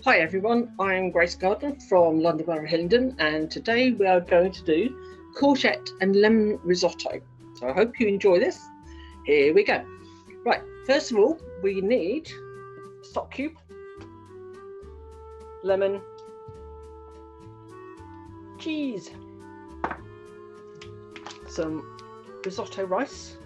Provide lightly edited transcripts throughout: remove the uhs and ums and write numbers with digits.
Hi everyone, I'm Grace Gardner from London Borough Hillingdon, and today we are going to do courgette and lemon risotto. So I hope you enjoy this. Here we go. Right, first of all we need stock cube, lemon, cheese, some risotto rice,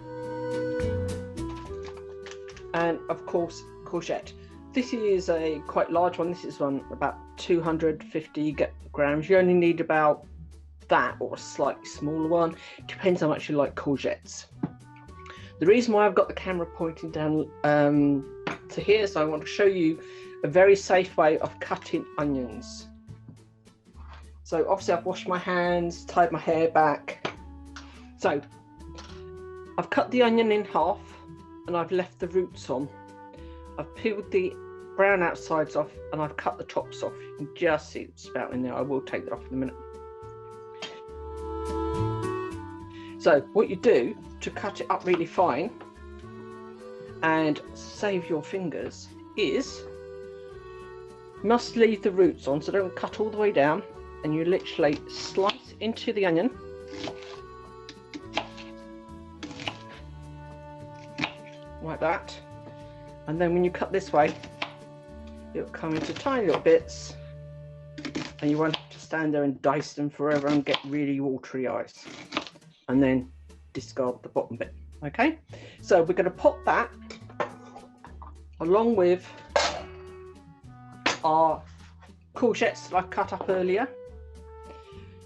and of course courgette. This is a quite large one. This is one about 250 grams. You only need about that or a slightly smaller one. Depends how much you like courgettes. The reason why I've got the camera pointing down to here is I want to show you a very safe way of cutting onions. So obviously I've washed my hands, tied my hair back. So I've cut the onion in half and I've left the roots on. I've peeled the brown outsides off and I've cut the tops off. You can just see the spout in there. I will take that off in a minute. So what you do to cut it up really fine and save your fingers is you must leave the roots on, so don't cut all the way down, and you literally slice into the onion like that. And then when you cut this way, it'll come into tiny little bits and you won't have to stand there and dice them forever and get really watery eyes. And then discard the bottom bit. Okay, so we're going to pop that along with our courgettes that I cut up earlier.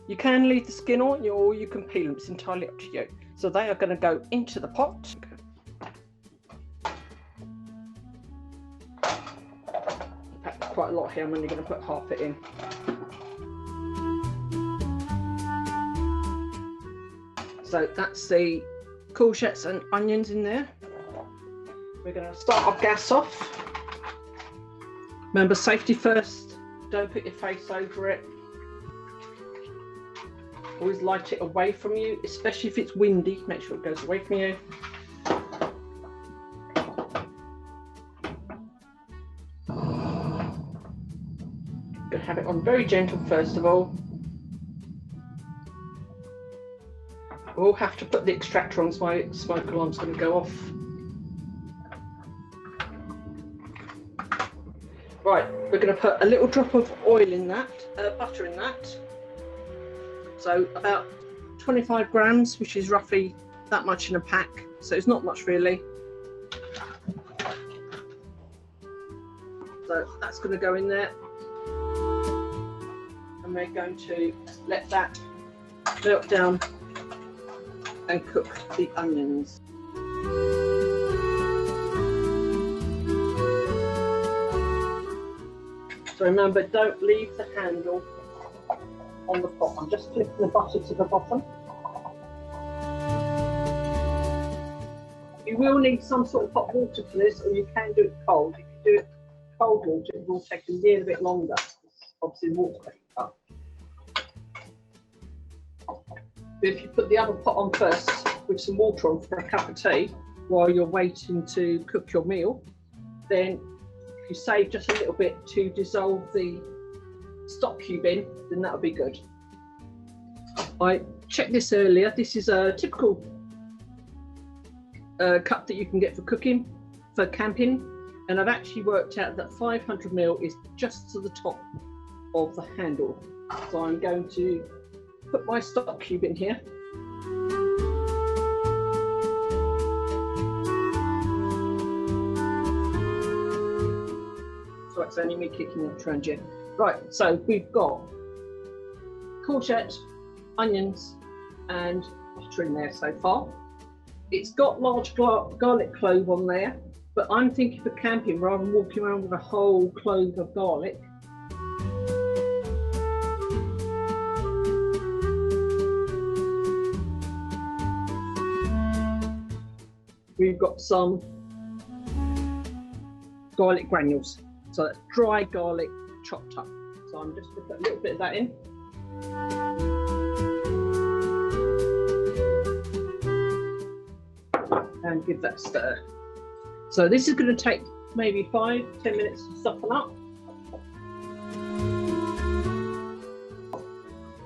You can leave the skin on or you can peel them, it's entirely up to you. So they are going to go into the pot. Quite a lot here. I'm only going to put half it in. So that's the courgettes and onions in there. We're going to start our gas off. Remember, safety first. Don't put your face over it. Always light it away from you, especially if it's windy. Make sure it goes away from you. Going to have it on very gentle first of all. We'll have to put the extractor on, so my smoke alarm's going to go off. Right, we're going to put a little drop of oil in that, butter in that. So about 25 grams, which is roughly that much in a pack. So it's not much really. So that's going to go in there. And we're going to let that melt down and cook the onions. So remember, don't leave the handle on the pot. I'm just flipping the butter to the bottom. You will need some sort of hot water for this, or you can do it cold. If you do it cold water, it will take a little bit longer. Obviously, water makes it up. But if you put the other pot on first with some water on for a cup of tea while you're waiting to cook your meal, then if you save just a little bit to dissolve the stock cube in, then that'll be good. I checked this earlier. This is a typical cup that you can get for cooking, for camping, and I've actually worked out that 500 ml is just to the top of the handle. So I'm going to put my stock cube in here. So it's only me kicking the truncheon. Right, so we've got courgette, onions and butter in there so far. It's got large garlic clove on there, but I'm thinking for camping rather than walking around with a whole clove of garlic. We've got some garlic granules. So that's dry garlic chopped up. So I'm just going to put a little bit of that in. And give that a stir. So this is going to take maybe 5–10 minutes to soften up.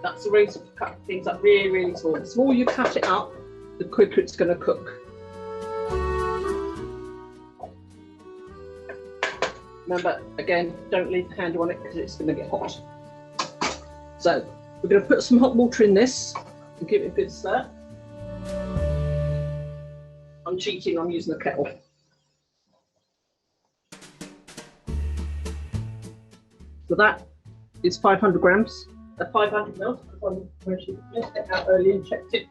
That's the reason for cutting things up really, really small. The smaller you cut it up, the quicker it's going to cook. Remember, again, don't leave the handle on it because it's going to get hot. So we're going to put some hot water in this and give it a good stir. I'm cheating, I'm using a kettle. So that is 500 grams, 500 mils, because I actually missed it out earlier and checked it.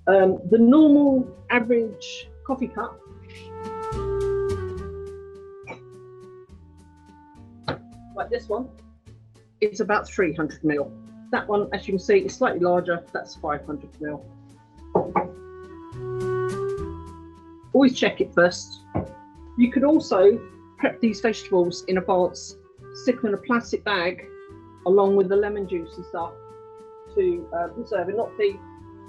The normal average coffee cup like this one is about 300 ml. That one, as you can see, is slightly larger. That's 500 ml. Always check it first. You could also prep these vegetables in advance, stick them in a plastic bag along with the lemon juice and stuff to preserve it. Not the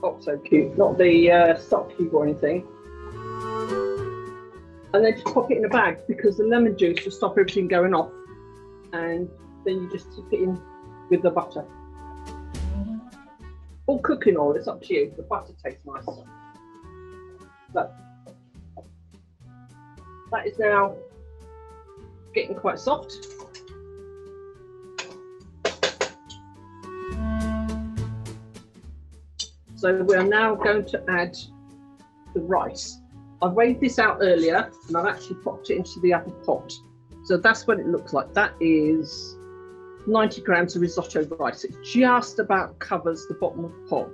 OXO cube, not the stock cube or anything. And then just pop it in a bag because the lemon juice will stop everything going off. And then you just tip it in with the butter. Or cooking oil, it's up to you. The butter tastes nice. But that is now getting quite soft. So we're now going to add the rice. I've weighed this out earlier and I've actually popped it into the other pot. So that's what it looks like. That is 90 grams of risotto rice. It just about covers the bottom of the pot.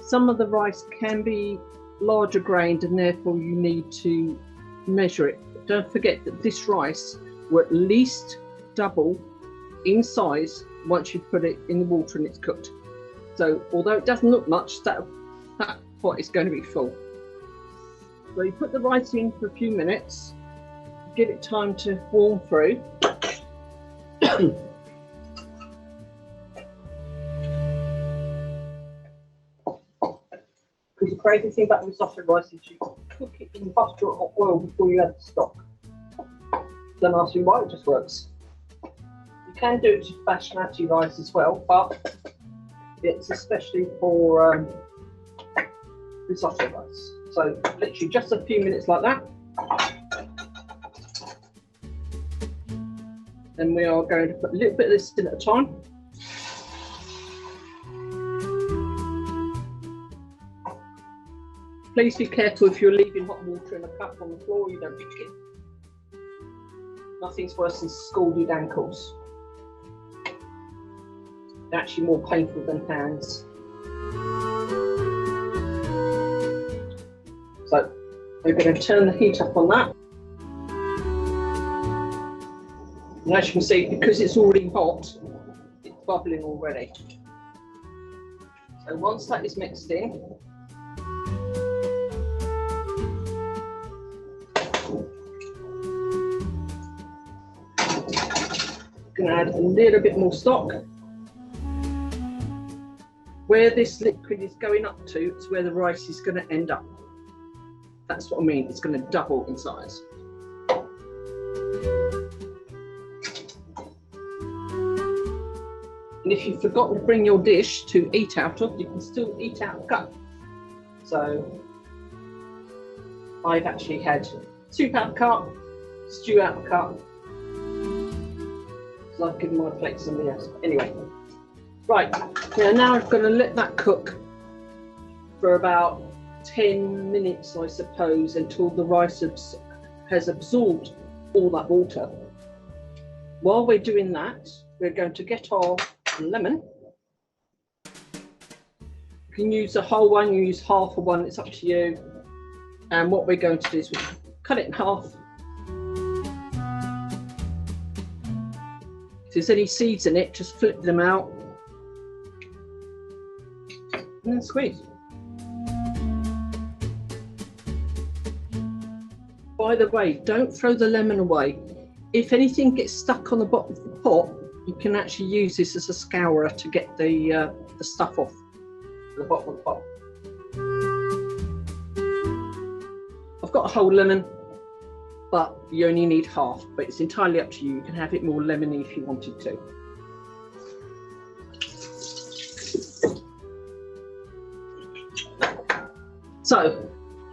Some of the rice can be larger grained and therefore you need to measure it. Don't forget that this rice will at least double in size once you put it in the water and it's cooked. So although it doesn't look much, that pot is going to be full. So you put the rice in for a few minutes, give it time to warm through. Because the crazy thing about risotto rice is you cook it in butter or oil before you add the stock. Don't ask me why, it just works. You can do it to basmati rice as well, but it's especially for risotto rice. So literally just a few minutes like that. Then we are going to put a little bit of this in at a time. Please be careful if you're leaving hot water in a cup on the floor, you don't drink it. Nothing's worse than scalded ankles. They're actually more painful than hands. So we're going to turn the heat up on that. And as you can see, because it's already hot, it's bubbling already. So once that is mixed in, I'm going to add a little bit more stock. Where this liquid is going up to is where the rice is going to end up. That's what I mean, it's going to double in size. And if you've forgotten to bring your dish to eat out of, you can still eat out of the cup. So I've actually had soup out of the cup, stew out of the cup. So I've given my plate to somebody else. Anyway, right, now I'm going to let that cook for about 10 minutes, I suppose, until the rice has absorbed all that water. While we're doing that, we're going to get our lemon. You can use the whole one, you use half of one, it's up to you. And what we're going to do is we cut it in half. If there's any seeds in it, just flip them out and then squeeze. By the way, don't throw the lemon away. If anything gets stuck on the bottom of the pot, you can actually use this as a scourer to get the stuff off the bottom of the pot. I've got a whole lemon, but you only need half, but it's entirely up to you. You can have it more lemony if you wanted to. So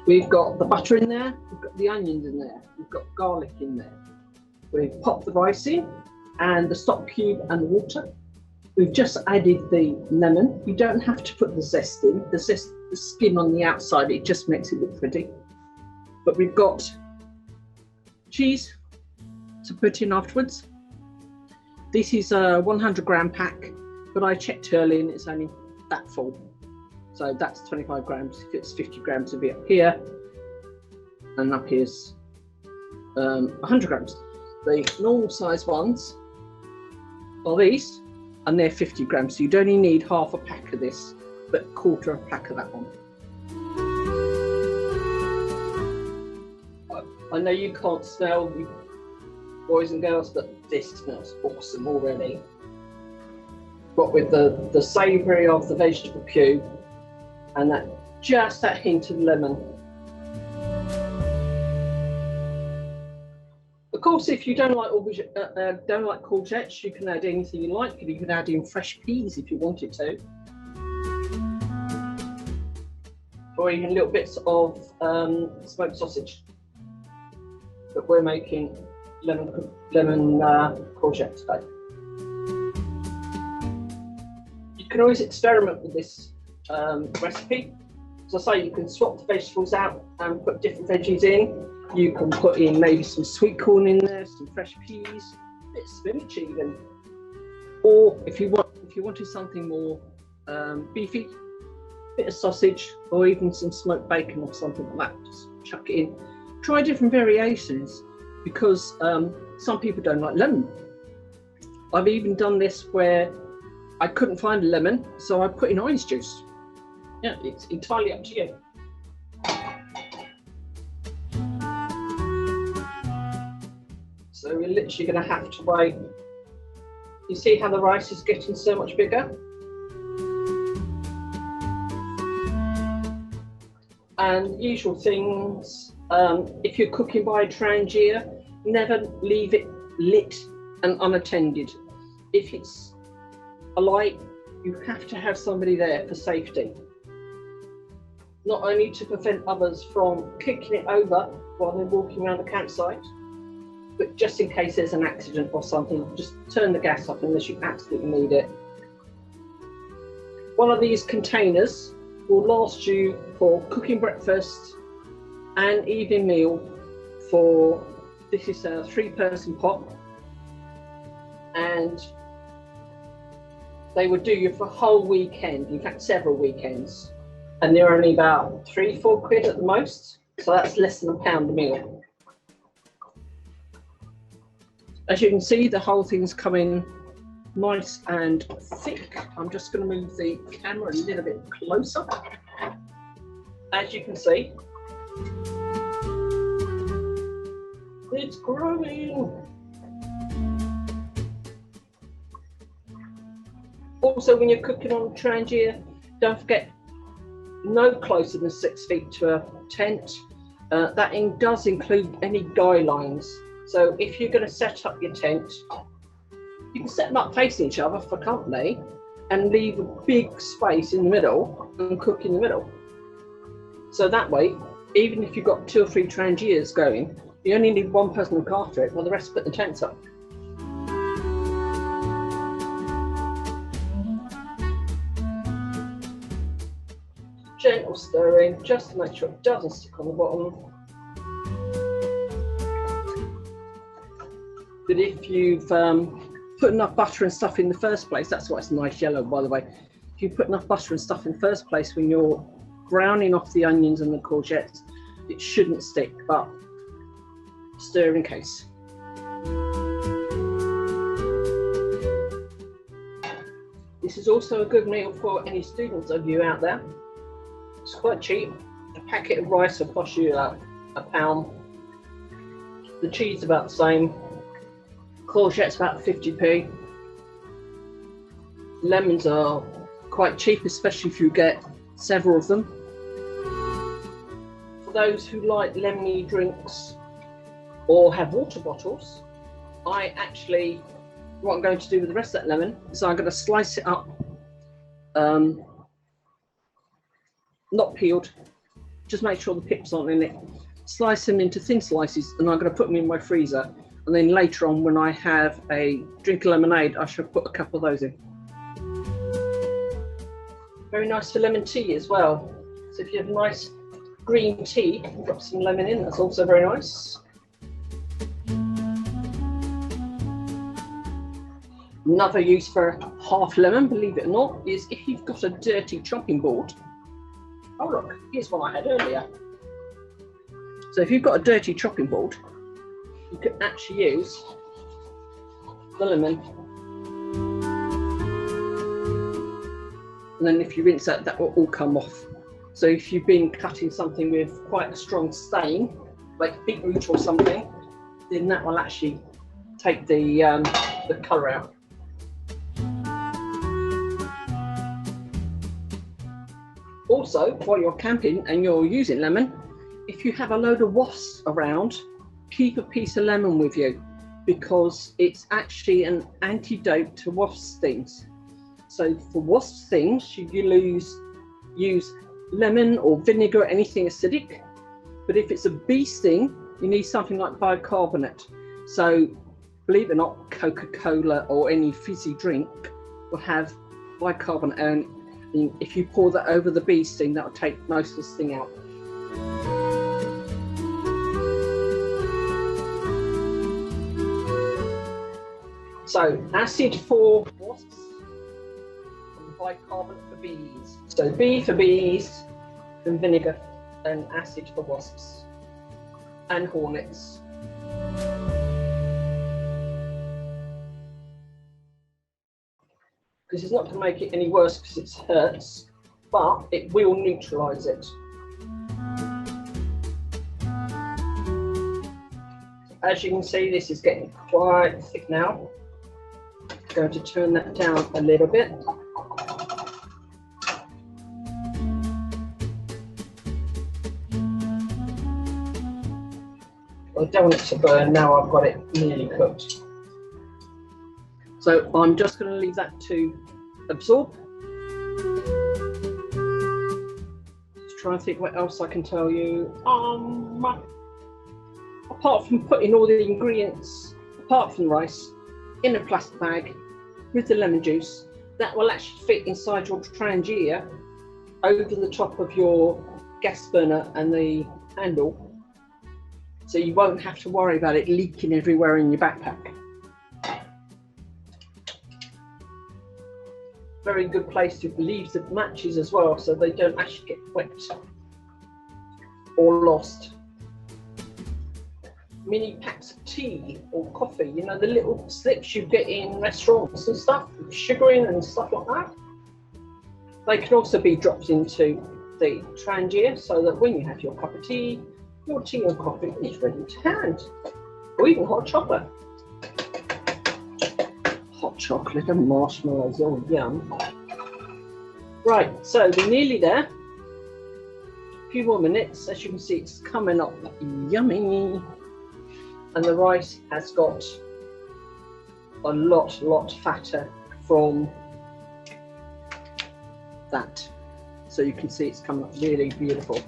we've got the butter in there, we've got the onions in there, we've got garlic in there. We've popped the rice in and the stock cube and the water. We've just added the lemon. You don't have to put the zest in. The zest, the skin on the outside, it just makes it look pretty. But we've got cheese to put in afterwards. This is a 100-gram pack, but I checked early and it's only that full. So that's 25 grams. If it's 50 grams, it'll be up here. And up here's 100 grams. The normal size ones are these, and they're 50 grams. So you'd only need half a pack of this, but a quarter of a pack of that one. I know you can't smell, you boys and girls, but this smells awesome already. But with the savoury of the vegetable cube and just that hint of lemon. Of course, if you don't like courgettes, you can add anything you like. You can add in fresh peas if you wanted to, or even little bits of smoked sausage. But we're making lemon courgette today. You can always experiment with this recipe. As I say, you can swap the vegetables out and put different veggies in. You can put in maybe some sweet corn in there, some fresh peas, a bit of spinach even. Or if you wanted something more beefy, a bit of sausage, or even some smoked bacon or something like that. Just chuck it in. Try different variations, because some people don't like lemon. I've even done this where I couldn't find a lemon, so I put in orange juice. Yeah, it's entirely up to you. So we're literally going to have to wait. You see how the rice is getting so much bigger? And usual things, if you're cooking by a trangier, never leave it lit and unattended. If it's a light, you have to have somebody there for safety. Not only to prevent others from kicking it over while they're walking around the campsite, but just in case there's an accident or something, just turn the gas off unless you absolutely need it. One of these containers will last you for cooking breakfast and evening meal for, this is a 3-person pot, and they would do you for a whole weekend, in fact several weekends, and they're only about 3-4 quid at the most, so that's less than £1 a meal. As you can see, the whole thing's coming nice and thick. I'm just going to move the camera a little bit closer. As you can see, it's growing. Also, when you're cooking on trangier, don't forget, no closer than 6 feet to a tent. That does include any guy lines. So if you're going to set up your tent, you can set them up facing each other for company and leave a big space in the middle and cook in the middle. So that way, even if you've got 2 or 3 trangiers going, you only need one person to look after it while the rest put the tents up. Gentle stirring, just to make sure it doesn't stick on the bottom. But if you've put enough butter and stuff in the first place, that's why it's nice yellow, by the way. If you put enough butter and stuff in the first place when you're browning off the onions and the courgettes, it shouldn't stick, but stir in case. This is also a good meal for any students of you out there. It's quite cheap. A packet of rice will cost you £1. The cheese is about the same. Courgette's about 50p. Lemons are quite cheap, especially if you get several of them. For those who like lemony drinks or have water bottles, what I'm going to do with the rest of that lemon is I'm going to slice it up, not peeled, Just make sure the pips aren't in it. Slice them into thin slices, and I'm going to put them in my freezer. And then later on, when I have a drink of lemonade, I shall put a couple of those in. Very nice for lemon tea as well. So if you have a nice green tea, drop some lemon in, that's also very nice. Another use for half lemon, believe it or not, is if you've got a dirty chopping board. Oh look, here's one I had earlier. So if you've got a dirty chopping board, you can actually use the lemon. And then if you rinse that, that will all come off. So if you've been cutting something with quite a strong stain, like beetroot or something, then that will actually take the colour out. Also, while you're camping and you're using lemon, if you have a load of wasps around, keep a piece of lemon with you, because it's actually an antidote to wasp stings. So for wasp stings, you use lemon or vinegar or anything acidic. But if it's a bee sting, you need something like bicarbonate. So believe it or not, Coca-Cola or any fizzy drink will have bicarbonate, and if you pour that over the bee sting, that will take most of the sting out. So acid for wasps and bicarbonate for bees. So B for bees and vinegar, and acid for wasps and hornets. Because it's not going to make it any worse because it hurts, but it will neutralise it. As you can see, this is getting quite thick now. I'm going to turn that down a little bit. I don't want it to burn now I've got it nearly cooked. So I'm just going to leave that to absorb. Just trying to think what else I can tell you. Apart from putting all the ingredients, apart from rice, in a plastic bag with the lemon juice, that will actually fit inside your trangier over the top of your gas burner and the handle. So you won't have to worry about it leaking everywhere in your backpack. Very good place to leave the matches as well, so they don't actually get wet or lost. Mini packs of tea or coffee, you know, the little slips you get in restaurants and stuff, with sugar in and stuff like that. They can also be dropped into the trangier so that when you have your cup of tea, your tea and coffee is ready to hand, or even hot chocolate. Hot chocolate and marshmallows, oh yum. Right, so we're nearly there. A few more minutes. As you can see, it's coming up yummy. And the rice has got a lot fatter from that. So you can see it's coming up really beautiful.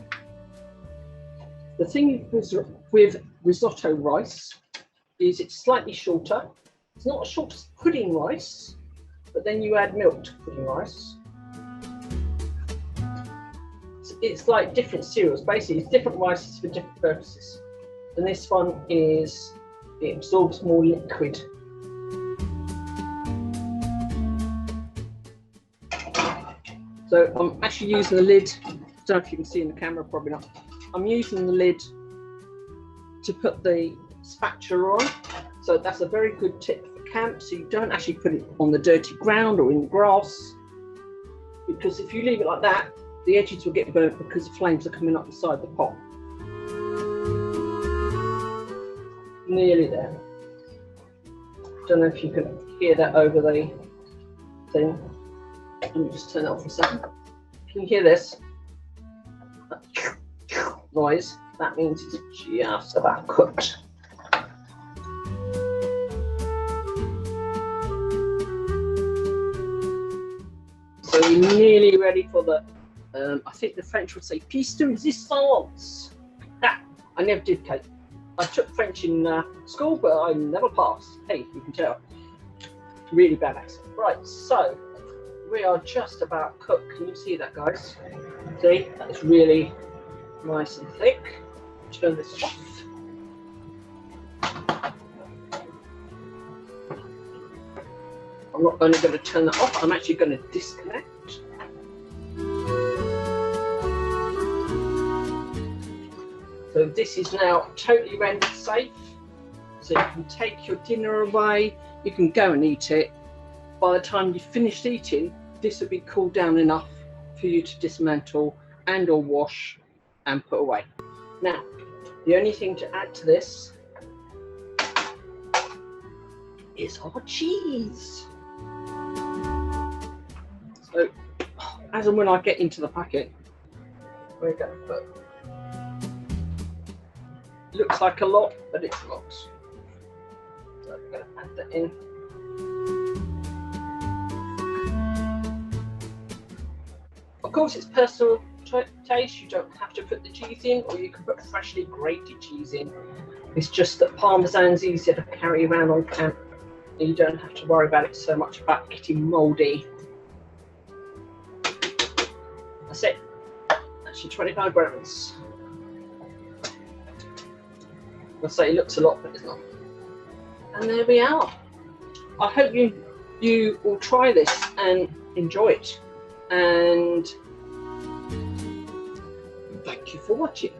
The thing with risotto rice is it's slightly shorter. It's not as short as pudding rice, but then you add milk to pudding rice. It's like different cereals, basically it's different rices for different purposes. And this one is, it absorbs more liquid. So I'm actually using the lid, I don't know if you can see in the camera, probably not. I'm using the lid to put the spatula on. So that's a very good tip for camp, so you don't actually put it on the dirty ground or in the grass, because if you leave it like that, the edges will get burnt because the flames are coming up the side of the pot. Nearly there. Don't know if you can hear that over the thing. Let me just turn it off for a second. Can you hear this? Noise. That means it's just about cooked. So we're nearly ready for the I think the French would say piece de resistance. Ha! I never did, Kate. I took French in school, but I never passed. Hey, you can tell. Really bad accent. Right, so we are just about cooked. Can you see that, guys? See, that's really nice and thick. Turn this off. I'm not only going to turn that off, I'm actually going to disconnect. So this is now totally rendered safe. So you can take your dinner away, you can go and eat it. By the time you've finished eating, this will be cooled down enough for you to dismantle and or wash and put away. Now, the only thing to add to this is our cheese. So, as and when I get into the packet, we're going to put, looks like a lot, but it's not. So I'm going to add that in. Of course, it's personal taste. You don't have to put the cheese in, or you can put freshly grated cheese in. It's just that Parmesan's easier to carry around on camp. You don't have to worry about it so much about getting mouldy. That's it. Actually 25 grams. I'll say it looks a lot, but it's not. And there we are. I hope you will try this and enjoy it. And thank you for watching.